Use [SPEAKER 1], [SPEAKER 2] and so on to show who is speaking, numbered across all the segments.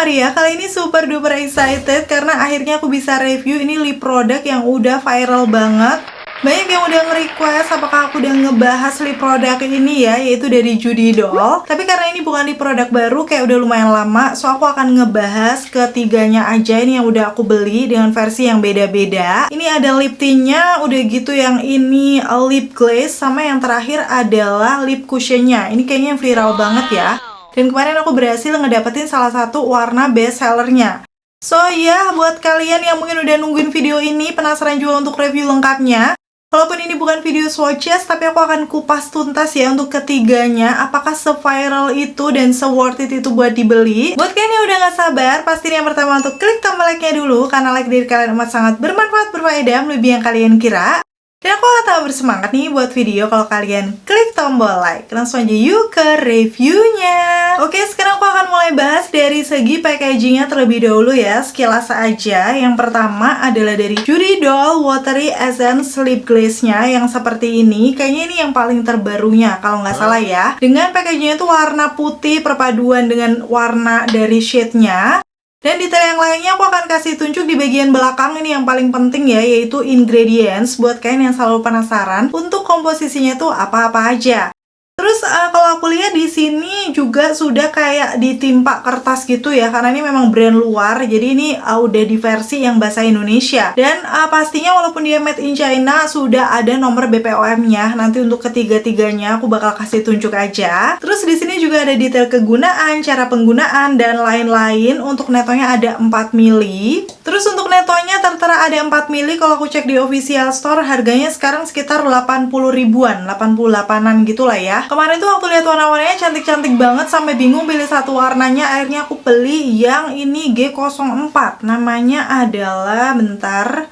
[SPEAKER 1] Maria. Kali ini super duper excited karena akhirnya aku bisa review ini lip product yang udah viral banget. Banyak yang udah nge-request apakah aku udah ngebahas lip product ini ya, yaitu dari Judy Doll. Tapi karena ini bukan lip product baru, kayak udah lumayan lama, so aku akan ngebahas ketiganya aja ini yang udah aku beli dengan versi yang beda-beda. Ini ada lip tintnya, udah gitu yang ini lip glaze, sama yang terakhir adalah lip cushionnya. Ini kayaknya viral banget ya. Dan kemarin aku berhasil ngedapetin salah satu warna best sellernya. So ya, buat kalian yang mungkin udah nungguin video ini, penasaran juga untuk review lengkapnya, walaupun ini bukan video swatches, tapi aku akan kupas tuntas ya untuk ketiganya, apakah se-viral itu dan se-worth it itu buat dibeli. Buat kalian yang udah gak sabar, pastiin yang pertama untuk klik tombol like-nya dulu, karena like dari kalian amat sangat bermanfaat, berfaedah, melebihi yang kalian kira. Dan aku akan tambah bersemangat nih buat video kalau kalian klik tombol like. Langsung aja yuk ke reviewnya. Oke, sekarang aku akan mulai bahas dari segi packagingnya terlebih dahulu ya, sekilas aja. Yang pertama adalah dari Judy Doll Watery Essence Lip Glaze-nya yang seperti ini. Kayaknya ini yang paling terbarunya kalau nggak salah ya. Dengan packagingnya tuh warna putih perpaduan dengan warna dari shade-nya. Dan detail yang lainnya aku akan kasih tunjuk di bagian belakang, ini yang paling penting ya, yaitu ingredients buat kalian yang selalu penasaran untuk komposisinya tuh apa-apa aja. Terus kalau aku lihat di sini juga sudah kayak ditimpa kertas gitu ya, karena ini memang brand luar, jadi ini udah di versi yang bahasa Indonesia. Dan pastinya walaupun dia made in China, sudah ada nomor BPOM-nya. Nanti untuk ketiga-tiganya aku bakal kasih tunjuk aja. Terus di sini juga ada detail kegunaan, cara penggunaan, dan lain-lain. Untuk netonya ada 4 mili. Terus untuk netonya tertera ada 4 mili. Kalau aku cek di official store, harganya sekarang sekitar 80 ribuan, 88an gitu lah ya. Kemarin tuh waktu lihat warna-warnanya cantik-cantik banget sampai bingung pilih satu warnanya. Akhirnya aku beli yang ini G04. Namanya adalah bentar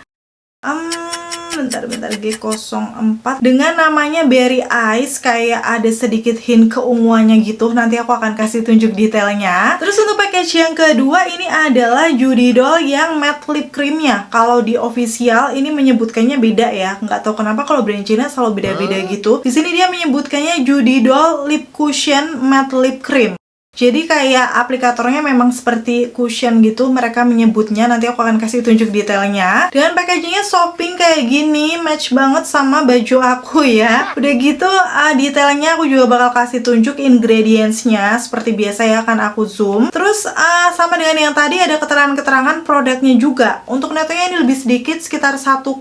[SPEAKER 1] G04 dengan namanya Berry Eyes, kayak ada sedikit hint keunguannya gitu. Nanti aku akan kasih tunjuk detailnya. Terus untuk package yang kedua ini adalah Judy Doll yang matte lip creamnya. Kalau di official ini menyebutkannya beda ya. Nggak tahu kenapa kalau brand Cina selalu beda-beda gitu. Di sini dia menyebutkannya Judy Doll Lip Cushion Matte Lip Cream. Jadi kayak aplikatornya memang seperti cushion gitu mereka menyebutnya. Nanti aku akan kasih tunjuk detailnya. Dengan packagingnya soft pink kayak gini, match banget sama baju aku ya. Udah gitu detailnya aku juga bakal kasih tunjuk ingredientsnya. Seperti biasa ya, kan aku zoom. Terus sama dengan yang tadi ada keterangan-keterangan produknya juga. Untuk netonya ini lebih sedikit, sekitar 1,8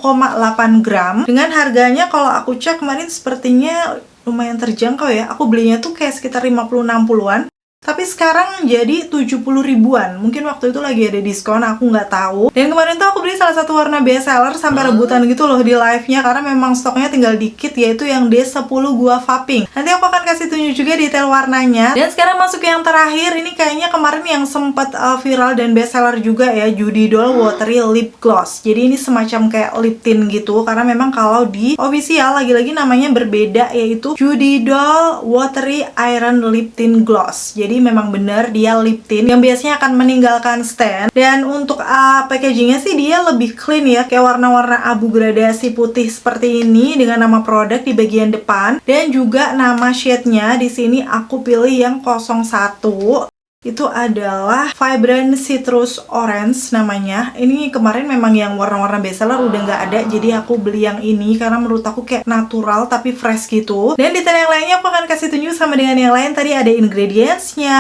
[SPEAKER 1] gram. Dengan harganya kalau aku cek kemarin sepertinya lumayan terjangkau ya. Aku belinya tuh kayak sekitar 50-60an. Tapi sekarang jadi 70 ribuan. Mungkin waktu itu lagi ada diskon, aku nggak tahu. Dan kemarin tuh aku beli salah satu warna best seller sampai rebutan gitu loh di live-nya, karena memang stoknya tinggal dikit, yaitu yang D10 Guava Pink. Nanti aku akan kasih tunjuk juga detail warnanya. Dan sekarang masuk ke yang terakhir. Ini kayaknya kemarin yang sempat viral dan best seller juga ya, Judy Doll Watery Lip Gloss. Jadi ini semacam kayak lip tint gitu, karena memang kalau di official lagi-lagi namanya berbeda, yaitu Judy Doll Watery Iron Lip Tint Gloss. Jadi memang bener dia lip tint yang biasanya akan meninggalkan stand. Dan untuk packagingnya sih dia lebih clean ya, kayak warna-warna abu gradasi putih seperti ini dengan nama produk di bagian depan dan juga nama shade-nya. Di sini aku pilih yang 01. Itu adalah Vibrant Citrus Orange namanya. Ini kemarin memang yang warna-warna bestseller udah nggak ada, jadi aku beli yang ini karena menurut aku kayak natural tapi fresh gitu. Dan detail yang lainnya aku akan kasih tunjuk sama dengan yang lain. Tadi ada ingredientsnya,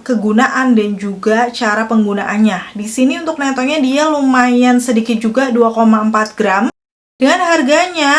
[SPEAKER 1] kegunaan, dan juga cara penggunaannya. Di sini untuk netonya dia lumayan sedikit juga, 2,4 gram. Dengan harganya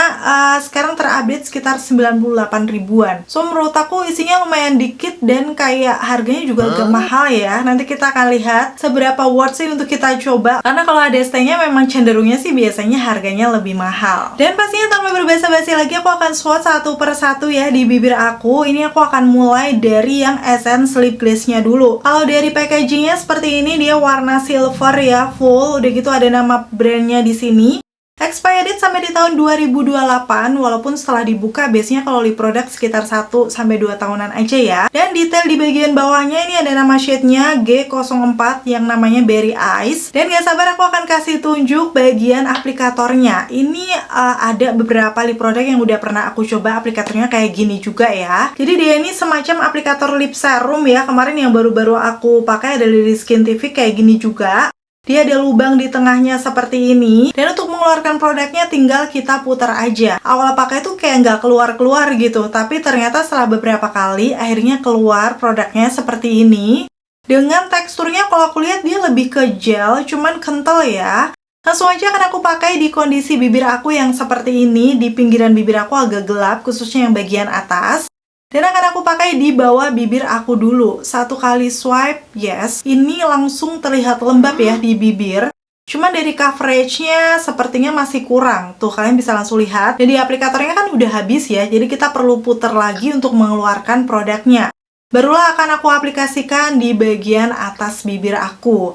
[SPEAKER 1] sekarang terupdate sekitar 98 ribuan. So menurut aku isinya lumayan dikit dan kayak harganya juga agak mahal ya. Nanti kita akan lihat seberapa worth sih untuk kita coba. Karena kalau ada stay-nya memang cenderungnya sih biasanya harganya lebih mahal. Dan pastinya tanpa berbasa-basi lagi aku akan swatch satu per satu ya di bibir aku. Ini aku akan mulai dari yang Essence Lip Glaze-nya dulu. Kalau dari packagingnya seperti ini, dia warna silver ya, full. Udah gitu ada nama brandnya di sini. Expired date sampai di tahun 2028, walaupun setelah dibuka biasanya kalau lip product sekitar 1-2 tahunan aja ya. Dan detail di bagian bawahnya ini ada nama shade-nya G04 yang namanya Berry Eyes. Dan gak sabar aku akan kasih tunjuk bagian aplikatornya. Ini ada beberapa lip product yang udah pernah aku coba aplikatornya kayak gini juga ya. Jadi dia ini semacam aplikator lip serum ya. Kemarin yang baru-baru aku pakai ada dari Skintific kayak gini juga. Dia ada lubang di tengahnya seperti ini. Dan untuk mengeluarkan produknya tinggal kita putar aja. Awal pakai tuh kayak nggak keluar-keluar gitu. Tapi ternyata setelah beberapa kali akhirnya keluar produknya seperti ini. Dengan teksturnya kalau aku lihat dia lebih ke gel, cuman kental ya. Langsung aja akan aku pakai di kondisi bibir aku yang seperti ini. Di pinggiran bibir aku agak gelap, khususnya yang bagian atas. Dan akan aku pakai di bawah bibir aku dulu. 1 kali swipe, yes. Ini langsung terlihat lembab ya di bibir. Cuma dari coveragenya sepertinya masih kurang. Tuh, kalian bisa langsung lihat. Dan di aplikatornya kan udah habis ya. Jadi kita perlu putar lagi untuk mengeluarkan produknya. Barulah akan aku aplikasikan di bagian atas bibir aku.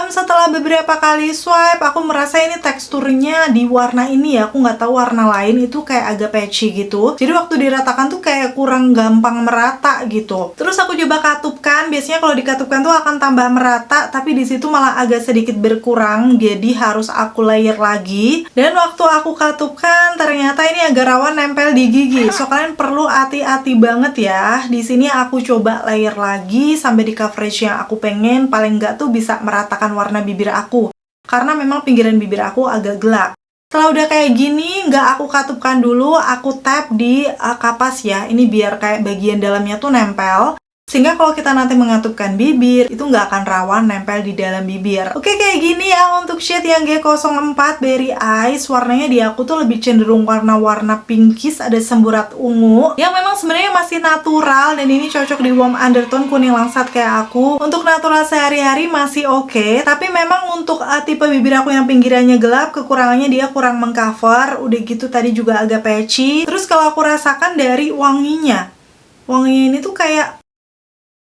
[SPEAKER 1] Setelah beberapa kali swipe, aku merasa ini teksturnya di warna ini ya. Aku nggak tahu warna lain itu kayak agak patchy gitu. Jadi waktu diratakan tuh kayak kurang gampang merata gitu. Terus aku coba katupkan. Biasanya kalau dikatupkan tuh akan tambah merata, tapi di situ malah agak sedikit berkurang. Jadi harus aku layer lagi. Dan waktu aku katupkan, ternyata ini agak rawan nempel di gigi. So kalian perlu hati-hati banget ya. Di sini aku coba layer lagi sampai di coverage yang aku pengen. Paling nggak tuh bisa merata warna bibir aku, karena memang pinggiran bibir aku agak gelap. Setelah udah kayak gini, nggak aku katupkan dulu, aku tap di kapas ya. Ini biar kayak bagian dalamnya tuh nempel. Sehingga kalau kita nanti mengatupkan bibir, itu nggak akan rawan nempel di dalam bibir. Oke, kayak gini ya untuk shade yang G04 Berry Eyes. Warnanya di aku tuh lebih cenderung warna-warna pinkish, ada semburat ungu. Yang memang sebenarnya masih natural, dan ini cocok di warm undertone kuning langsat kayak aku. Untuk natural sehari-hari masih oke. Tapi memang untuk tipe bibir aku yang pinggirannya gelap, kekurangannya dia kurang mengcover. Udah gitu tadi juga agak patchy. Terus kalau aku rasakan dari wanginya. Wanginya ini tuh kayak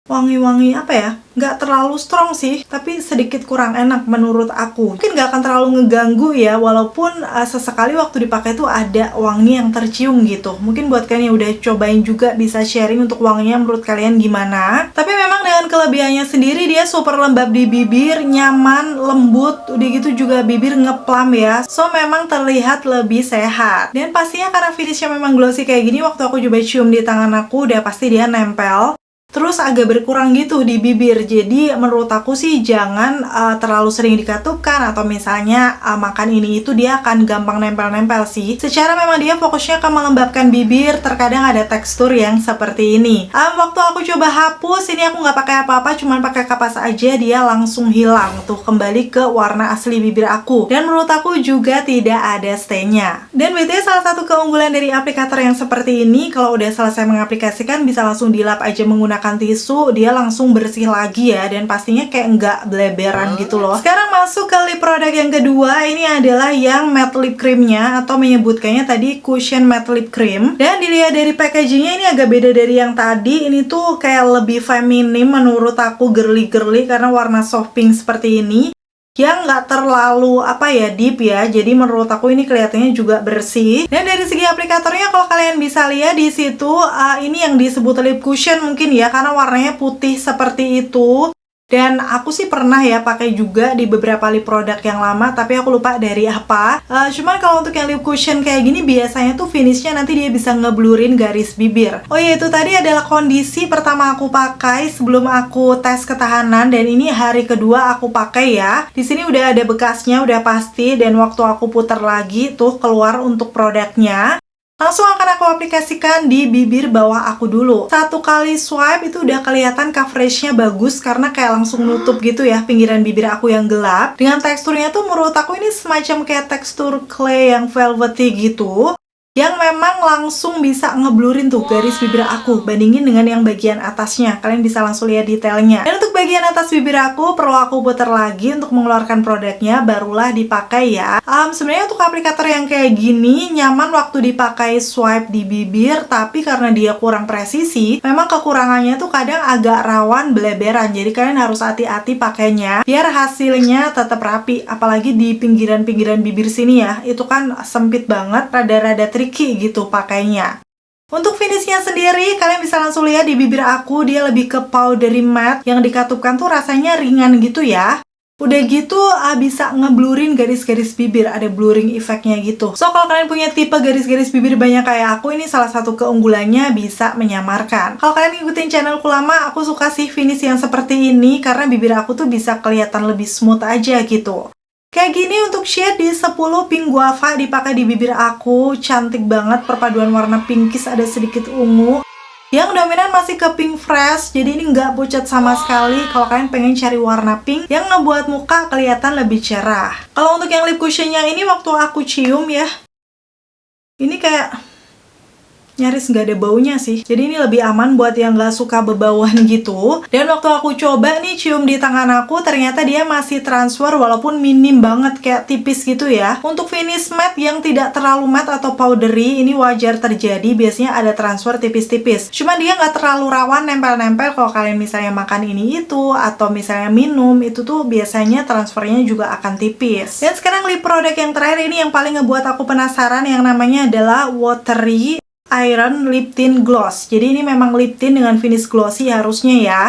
[SPEAKER 1] wangi-wangi apa ya, nggak terlalu strong sih, tapi sedikit kurang enak menurut aku. Mungkin nggak akan terlalu ngeganggu ya, walaupun sesekali waktu dipakai tuh ada wangi yang tercium gitu. Mungkin buat kalian yang udah cobain juga bisa sharing untuk wanginya menurut kalian gimana. Tapi memang dengan kelebihannya sendiri, dia super lembab di bibir, nyaman, lembut, udah gitu juga bibir ngeplam ya. So memang terlihat lebih sehat. Dan pastinya karena finishnya memang glossy kayak gini, waktu aku coba cium di tangan aku udah pasti dia nempel. Terus agak berkurang gitu di bibir. Jadi menurut aku sih jangan terlalu sering dikatupkan, atau misalnya makan ini itu dia akan gampang nempel-nempel sih. Secara memang dia fokusnya ke melembabkan bibir, terkadang ada tekstur yang seperti ini. Waktu aku coba hapus, ini aku nggak pakai apa-apa, cuman pakai kapas aja, dia langsung hilang tuh, kembali ke warna asli bibir aku. Dan menurut aku juga tidak ada stay-nya. Dan BTW salah satu keunggulan dari aplikator yang seperti ini, kalau udah selesai mengaplikasikan bisa langsung dilap aja menggunakan tisu, dia langsung bersih lagi ya, dan pastinya kayak nggak bleberan gitu loh. Sekarang masuk ke lip product yang kedua. Ini adalah yang matte lip creamnya, atau menyebutkannya tadi cushion matte lip cream. Dan dilihat dari packagingnya ini agak beda dari yang tadi. Ini tuh kayak lebih feminim menurut aku, girly-girly, karena warna soft pink seperti ini yang nggak terlalu deep ya. Jadi menurut aku ini kelihatannya juga bersih. Dan dari segi aplikatornya, kalau kalian bisa lihat di situ, ini yang disebut lip cushion mungkin ya, karena warnanya putih seperti itu. Dan aku sih pernah ya pakai juga di beberapa lip product yang lama, tapi aku lupa dari apa. Cuman kalau untuk yang lip cushion kayak gini, biasanya tuh finishnya nanti dia bisa ngeblurin garis bibir. Oh iya, itu tadi adalah kondisi pertama aku pakai sebelum aku tes ketahanan, dan ini hari kedua aku pakai ya. Di sini udah ada bekasnya, udah pasti, dan waktu aku putar lagi tuh keluar untuk produknya. Langsung akan aku aplikasikan di bibir bawah aku dulu. 1 kali swipe itu udah kelihatan coveragenya bagus, karena kayak langsung nutup gitu ya pinggiran bibir aku yang gelap. Dengan teksturnya tuh menurut aku ini semacam kayak tekstur clay yang velvety gitu. yang memang langsung bisa ngeblurin tuh garis bibir aku bandingin dengan yang bagian atasnya. Kalian bisa langsung lihat detailnya. Dan untuk bagian atas bibir aku perlu aku putar lagi untuk mengeluarkan produknya, barulah dipakai ya. Sebenarnya untuk aplikator yang kayak gini nyaman waktu dipakai swipe di bibir, tapi karena dia kurang presisi, memang kekurangannya tuh kadang agak rawan beleberan. Jadi kalian harus hati-hati pakainya biar hasilnya tetap rapi. Apalagi di pinggiran-pinggiran bibir sini ya, itu kan sempit banget, rada-rada tricky gitu pakainya. Untuk finishnya sendiri, kalian bisa langsung lihat di bibir aku, dia lebih ke powdery matte. Yang dikatupkan tuh rasanya ringan gitu ya. Udah gitu bisa ngeblurin garis-garis bibir, ada blurring efeknya gitu. So kalau kalian punya tipe garis-garis bibir banyak kayak aku, ini salah satu keunggulannya bisa menyamarkan. Kalau kalian ngikutin channelku lama, aku suka sih finish yang seperti ini karena bibir aku tuh bisa kelihatan lebih smooth aja gitu. Kayak gini untuk shade di 10 pink guava dipakai di bibir aku, cantik banget, perpaduan warna pinkish ada sedikit ungu. Yang dominan masih ke pink fresh, jadi ini nggak pucat sama sekali. Kalau kalian pengen cari warna pink yang ngebuat muka kelihatan lebih cerah. Kalau untuk yang lip cushionnya ini waktu aku cium ya, ini kayak nyaris nggak ada baunya sih. Jadi ini lebih aman buat yang nggak suka bebauan gitu. Dan waktu aku coba nih cium di tangan aku, ternyata dia masih transfer walaupun minim banget, kayak tipis gitu ya. Untuk finish matte yang tidak terlalu matte atau powdery, ini wajar terjadi, biasanya ada transfer tipis-tipis. Cuma dia nggak terlalu rawan nempel-nempel kalau kalian misalnya makan ini itu, atau misalnya minum, itu tuh biasanya transfernya juga akan tipis. Dan sekarang lip product yang terakhir ini yang paling ngebuat aku penasaran, yang namanya adalah Watery Iron Lip Tint Gloss. Jadi ini memang lip tint dengan finish glossy harusnya ya.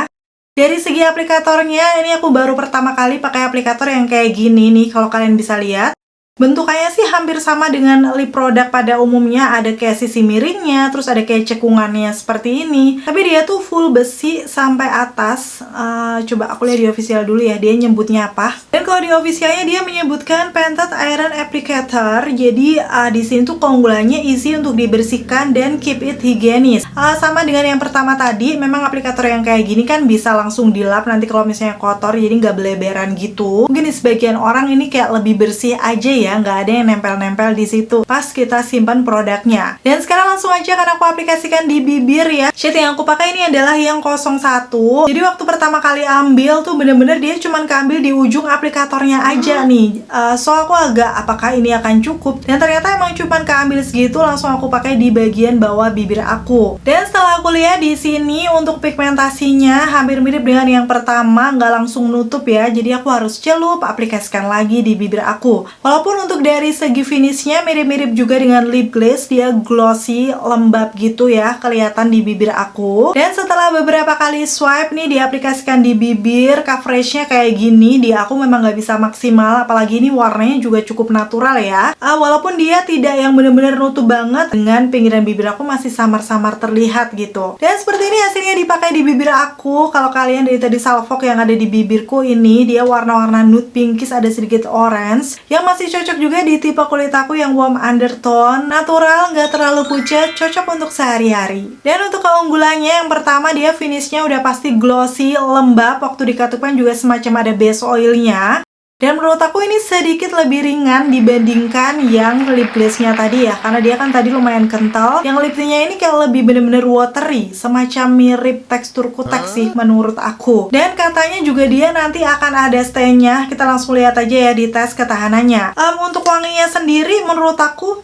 [SPEAKER 1] Dari segi aplikatornya, ini aku baru pertama kali pakai aplikator yang kayak gini nih, kalau kalian bisa lihat. Bentukannya sih hampir sama dengan lip product pada umumnya, ada kayak sisi miringnya, terus ada kayak cekungannya seperti ini. Tapi dia tuh full besi sampai atas. Coba aku lihat di official dulu ya, dia nyebutnya apa. Dan kalau di officialnya dia menyebutkan Painted Iron Applicator. Jadi di sini tuh keunggulannya easy untuk dibersihkan dan keep it hygienic. Sama dengan yang pertama tadi, memang aplikator yang kayak gini kan bisa langsung dilap nanti kalau misalnya kotor, jadi nggak beleberan gitu. Mungkin di sebagian orang ini kayak lebih bersih aja ya, nggak ada yang nempel-nempel di situ pas kita simpan produknya. Dan sekarang langsung aja karena aku aplikasikan di bibir ya. Shade yang aku pakai ini adalah yang 01. Jadi waktu pertama kali ambil tuh bener-bener dia cuman keambil di ujung aplikatornya aja nih. So aku agak apakah ini akan cukup? Dan ternyata emang cuman keambil segitu, langsung aku pakai di bagian bawah bibir aku. Dan setelah aku lihat di sini untuk pigmentasinya hampir mirip dengan yang pertama, nggak langsung nutup ya. Jadi aku harus celup, aplikasikan lagi di bibir aku. Walaupun untuk dari segi finishnya mirip-mirip juga dengan lip glaze, dia glossy, lembab gitu ya, kelihatan di bibir aku. Dan setelah beberapa kali swipe nih diaplikasikan di bibir, coveragenya kayak gini, di aku memang nggak bisa maksimal, apalagi ini warnanya juga cukup natural ya. Walaupun dia tidak yang bener-bener nutup banget, dengan pinggiran bibir aku masih samar-samar terlihat gitu. Dan seperti ini hasilnya dipakai di bibir aku. Kalau kalian dari tadi salvok yang ada di bibirku ini, dia warna-warna nude pinkish, ada sedikit orange, yang masih cocok juga di tipe kulit aku yang warm undertone, natural, nggak terlalu pucat, cocok untuk sehari-hari. Dan untuk keunggulannya, yang pertama dia finishnya udah pasti glossy, lembab, waktu dikatupkan juga semacam ada base oilnya. Dan menurut aku ini sedikit lebih ringan dibandingkan yang lip glaze-nya tadi ya, karena dia kan tadi lumayan kental. Yang lip tint-nya ini kayak lebih bener-bener watery, semacam mirip tekstur kutek sih menurut aku. Dan katanya juga dia nanti akan ada stay-nya, kita langsung lihat aja ya di tes ketahanannya. Untuk wanginya sendiri menurut aku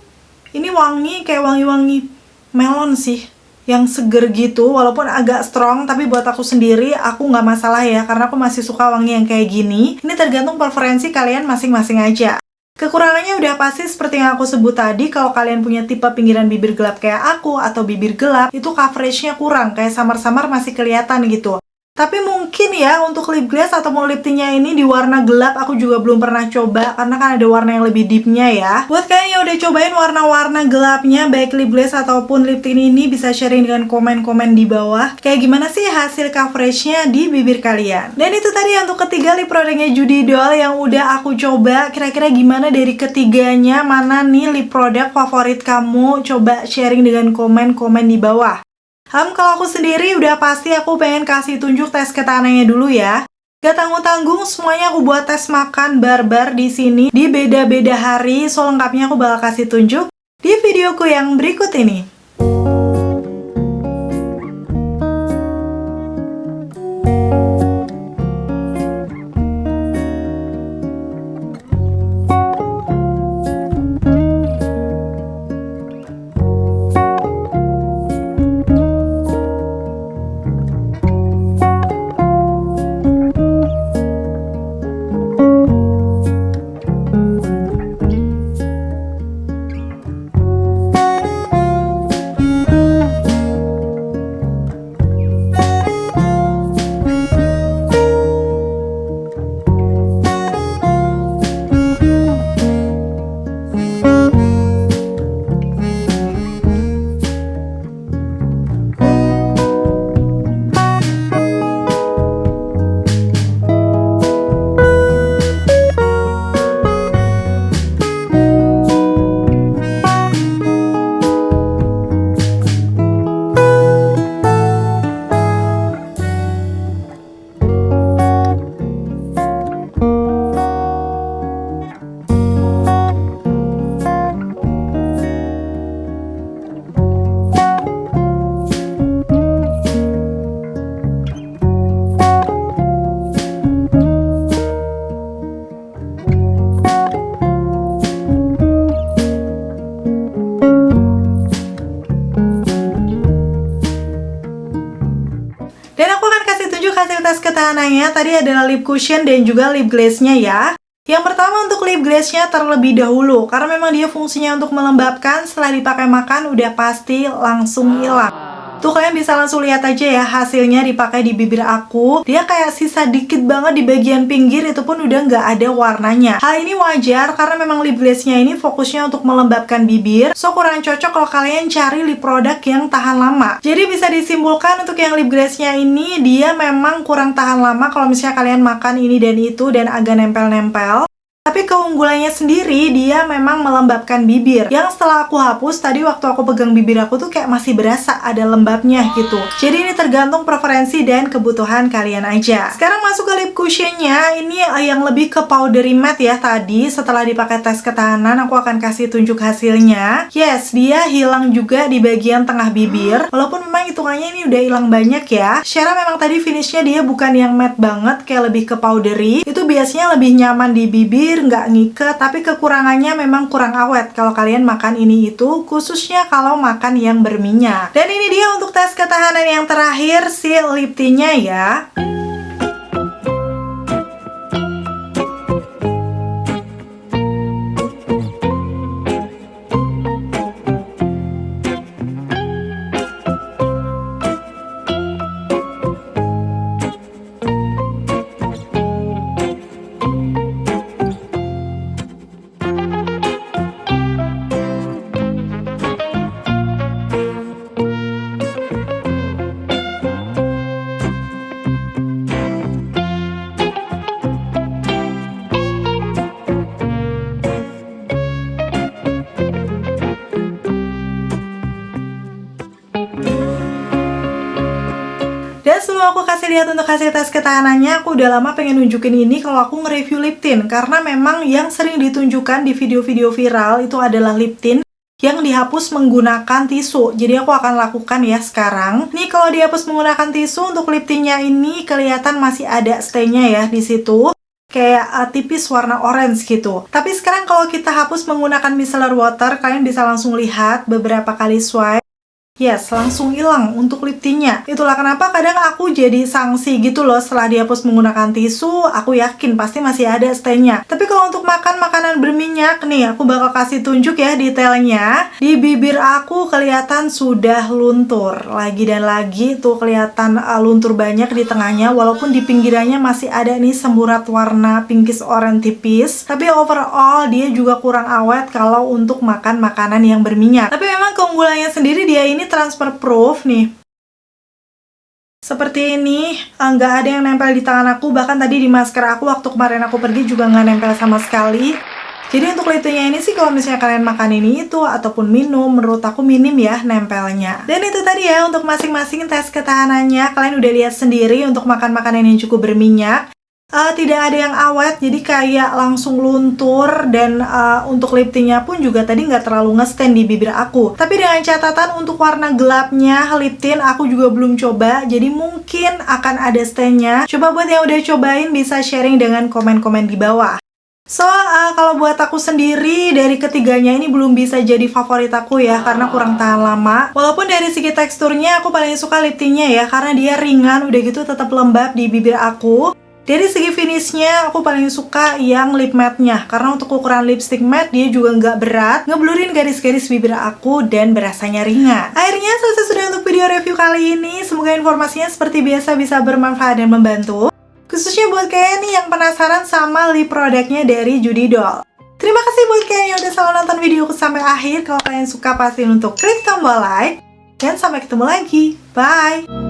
[SPEAKER 1] ini wangi kayak wangi-wangi melon sih, yang seger gitu, walaupun agak strong, tapi buat aku sendiri aku nggak masalah ya, karena aku masih suka wangi yang kayak gini. Ini tergantung preferensi kalian masing-masing aja. Kekurangannya udah pasti seperti yang aku sebut tadi, kalau kalian punya tipe pinggiran bibir gelap kayak aku atau bibir gelap, itu coveragenya kurang, kayak samar-samar masih kelihatan gitu. Tapi mungkin ya untuk lip glaze atau mau lip tint-nya ini di warna gelap aku juga belum pernah coba, karena kan ada warna yang lebih deep-nya ya. Buat kalian yang udah cobain warna-warna gelapnya baik lip glaze ataupun lip tint ini, bisa sharing dengan komen-komen di bawah kayak gimana sih hasil coveragenya di bibir kalian. Dan itu tadi untuk ketiga lip produknya Judy Doll yang udah aku coba. Kira-kira gimana dari ketiganya, mana nih lip produk favorit kamu? Coba sharing dengan komen-komen di bawah. Kalau aku sendiri udah pasti aku pengen kasih tunjuk tes ketahanannya dulu ya. Gak tanggung-tanggung, semuanya aku buat tes makan barbar di sini di beda-beda hari. So lengkapnya aku bakal kasih tunjuk. di videoku yang berikut ini. Dan aku akan kasih tunjuk hasil tes ketahanannya. Tadi adalah lip cushion dan juga lip glaze-nya ya. Yang pertama untuk lip glaze-nya terlebih dahulu, karena memang dia fungsinya untuk melembabkan. Setelah dipakai makan udah pasti langsung hilang. Tuh kalian bisa langsung lihat aja ya hasilnya dipakai di bibir aku. Dia kayak sisa dikit banget di bagian pinggir, itu pun udah nggak ada warnanya. Hal ini wajar karena memang lip glaze-nya ini fokusnya untuk melembabkan bibir. So kurang cocok kalau kalian cari lip produk yang tahan lama. Jadi bisa disimpulkan untuk yang lip glaze-nya ini dia memang kurang tahan lama kalau misalnya kalian makan ini dan itu dan agak nempel-nempel. Tapi keunggulannya sendiri dia memang melembabkan bibir. Yang setelah aku hapus tadi waktu aku pegang bibir aku tuh kayak masih berasa ada lembabnya gitu. Jadi ini tergantung preferensi dan kebutuhan kalian aja. Sekarang masuk ke lip cushionnya. Ini yang lebih ke powdery matte ya tadi. Setelah dipakai tes ketahanan aku akan kasih tunjuk hasilnya. Yes, dia hilang juga di bagian tengah bibir. Walaupun memang hitungannya ini udah hilang banyak ya. Secara memang tadi finishnya dia bukan yang matte banget, kayak lebih ke powdery. Itu biasanya lebih nyaman di bibir, nggak ngiket, tapi kekurangannya memang kurang awet kalau kalian makan ini itu, khususnya kalau makan yang berminyak. Dan ini dia untuk tes ketahanan yang terakhir, si lip tint-nya ya. Dan sebelum aku kasih lihat untuk hasil tes ketahanannya, aku udah lama pengen nunjukin ini kalau aku nge-review lip tint. Karena memang yang sering ditunjukkan di video-video viral itu adalah lip tint yang dihapus menggunakan tisu. Jadi aku akan lakukan ya sekarang. Nih kalau dihapus menggunakan tisu untuk lip tintnya ini kelihatan masih ada stay-nya ya di situ. Kayak tipis warna orange gitu. Tapi sekarang kalau kita hapus menggunakan micellar water, kalian bisa langsung lihat beberapa kali swipe. Yes, langsung hilang untuk lip tint-nya. Itulah kenapa kadang aku jadi sanksi gitu loh setelah dihapus menggunakan tisu, aku yakin pasti masih ada stain-nya. Tapi kalau untuk makan makanan berminyak nih, aku bakal kasih tunjuk ya detailnya. Di bibir aku kelihatan sudah luntur. Lagi dan lagi tuh kelihatan luntur banyak di tengahnya, walaupun di pinggirannya masih ada nih semburat warna pinkish orange tipis. Tapi overall dia juga kurang awet kalau untuk makan makanan yang berminyak. Tapi memang keunggulannya sendiri dia ini transfer proof nih. Seperti ini, nggak ada yang nempel di tangan aku. Bahkan tadi di masker aku waktu kemarin aku pergi juga nggak nempel sama sekali. Jadi untuk lip tint-nya ini sih kalau misalnya kalian makan ini itu ataupun minum, menurut aku minim ya nempelnya. Dan itu tadi ya untuk masing-masing tes ketahanannya. Kalian udah lihat sendiri untuk makan makanan yang cukup berminyak. Tidak ada yang awet, jadi kayak langsung luntur. Dan untuk lip tintnya pun juga tadi nggak terlalu nge-stain di bibir aku. Tapi dengan catatan untuk warna gelapnya lip tint aku juga belum coba, jadi mungkin akan ada stainnya. Coba buat yang udah cobain bisa sharing dengan komen-komen di bawah. So, kalau buat aku sendiri, dari ketiganya ini belum bisa jadi favorit aku ya, karena kurang tahan lama. Walaupun dari segi teksturnya aku paling suka lip tintnya ya, karena dia ringan, udah gitu tetap lembab di bibir aku. Dari segi finishnya, aku paling suka yang lip matte-nya, karena untuk ukuran lipstick matte dia juga nggak berat, ngeblurin garis-garis bibir aku, dan berasanya ringan. Akhirnya selesai sudah untuk video review kali ini. Semoga informasinya seperti biasa bisa bermanfaat dan membantu. Khususnya buat kalian nih yang penasaran sama lip produknya dari Judy Doll. Terima kasih buat kalian yang udah selalu nonton videoku sampai akhir. Kalau kalian suka, pastiin untuk klik tombol like. Dan sampai ketemu lagi. Bye!